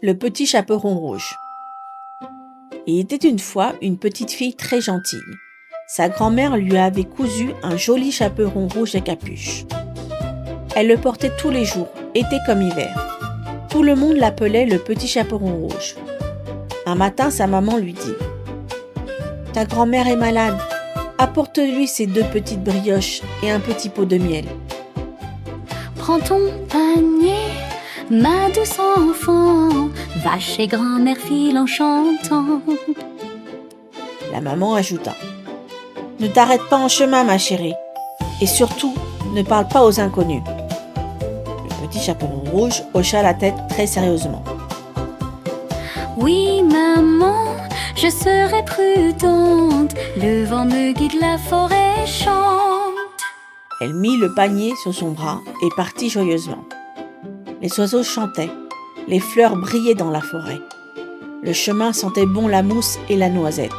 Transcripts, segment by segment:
Le petit chaperon rouge. Il était une fois une petite fille très gentille. Sa grand-mère lui avait cousu un joli chaperon rouge à capuche. Elle le portait tous les jours, été comme hiver. Tout le monde l'appelait le petit chaperon rouge. Un matin, sa maman lui dit « Ta grand-mère est malade. Apporte-lui ces 2 petites brioches et un petit pot de miel. » Prends ton panier, ma douce enfant, va chez grand-mère file en chantant. La maman ajouta « Ne t'arrête pas en chemin, ma chérie, et surtout, ne parle pas aux inconnus. » Le petit chaperon rouge hocha la tête très sérieusement. Oui, maman, je serai prudente, le vent me guide, la forêt chante. Elle mit le panier sur son bras et partit joyeusement. Les oiseaux chantaient, les fleurs brillaient dans la forêt. Le chemin sentait bon la mousse et la noisette.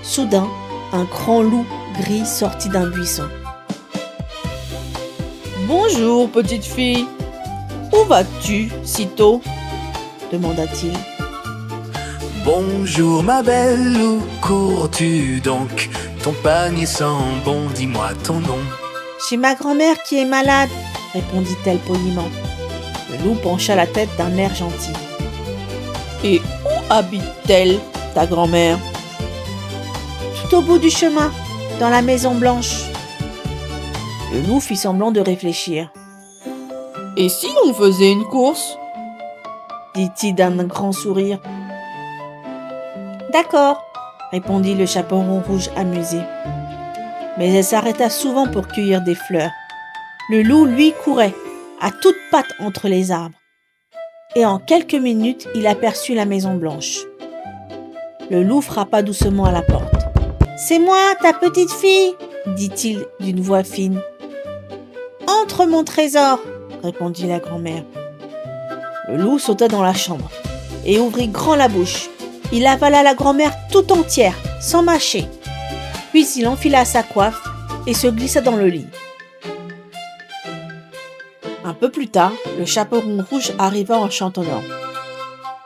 Soudain, un grand loup gris sortit d'un buisson. « Bonjour, petite fille. Où vas-tu si tôt ?» demanda-t-il. « Bonjour ma belle, où cours-tu donc? Ton panier sent bon, dis-moi ton nom. » « Chez ma grand-mère qui est malade, » répondit-elle poliment. Le loup pencha la tête d'un air gentil. « Et où habite-t-elle, ta grand-mère ?»« Tout au bout du chemin, dans la maison blanche. » Le loup fit semblant de réfléchir. « Et si on faisait une course ?» dit-il d'un grand sourire. « D'accord, » répondit le chaperon rouge amusé. Mais elle s'arrêta souvent pour cueillir des fleurs. Le loup, lui, courait, à toutes pattes entre les arbres. Et en quelques minutes, il aperçut la maison blanche. Le loup frappa doucement à la porte. « C'est moi, ta petite fille !» dit-il d'une voix fine. « Entre, mon trésor !» répondit la grand-mère. Le loup sauta dans la chambre et ouvrit grand la bouche. Il avala la grand-mère tout entière, sans mâcher. Puis il enfila sa coiffe et se glissa dans le lit. Un peu plus tard, le chaperon rouge arriva en chantonnant.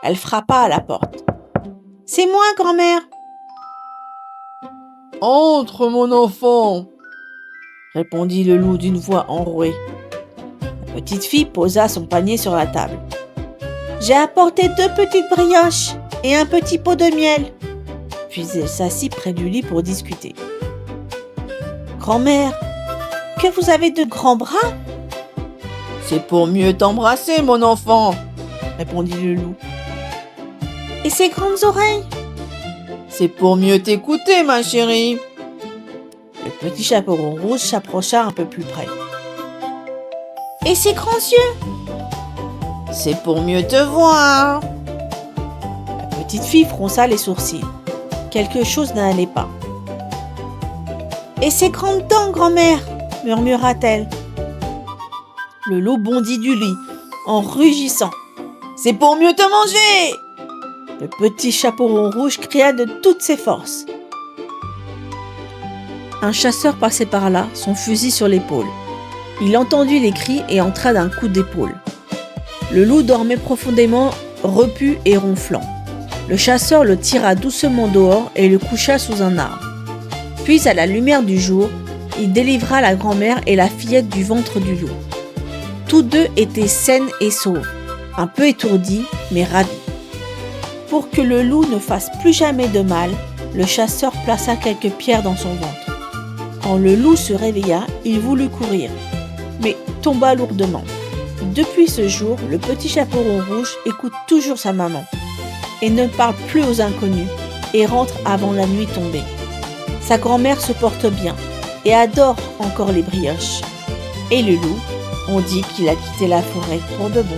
Elle frappa à la porte. « C'est moi, grand-mère !»« Entre, mon enfant !» répondit le loup d'une voix enrouée. La petite fille posa son panier sur la table. « J'ai apporté 2 petites brioches et un petit pot de miel. » Puis elle s'assit près du lit pour discuter. « Grand-mère, que vous avez de grands bras ?»« C'est pour mieux t'embrasser, mon enfant, » répondit le loup. « Et ces grandes oreilles ?»« C'est pour mieux t'écouter, ma chérie. » Le petit chaperon rouge s'approcha un peu plus près. « Et ces grands yeux ?»« C'est pour mieux te voir. » La petite fille fronça les sourcils. Quelque chose n'allait pas. « Et ces grandes dents, grand-mère ?» murmura-t-elle. Le loup bondit du lit, en rugissant. « C'est pour mieux te manger !» Le petit chaperon rouge cria de toutes ses forces. Un chasseur passait par là, son fusil sur l'épaule. Il entendit les cris et entra d'un coup d'épaule. Le loup dormait profondément, repu et ronflant. Le chasseur le tira doucement dehors et le coucha sous un arbre. Puis, à la lumière du jour, il délivra la grand-mère et la fillette du ventre du loup. Tous 2 étaient saines et sauves, un peu étourdis, mais ravis. Pour que le loup ne fasse plus jamais de mal, le chasseur plaça quelques pierres dans son ventre. Quand le loup se réveilla, il voulut courir, mais tomba lourdement. Depuis ce jour, le petit chaperon rouge écoute toujours sa maman et ne parle plus aux inconnus et rentre avant la nuit tombée. Sa grand-mère se porte bien et adore encore les brioches. Et le loup, on dit qu'il a quitté la forêt pour de bon.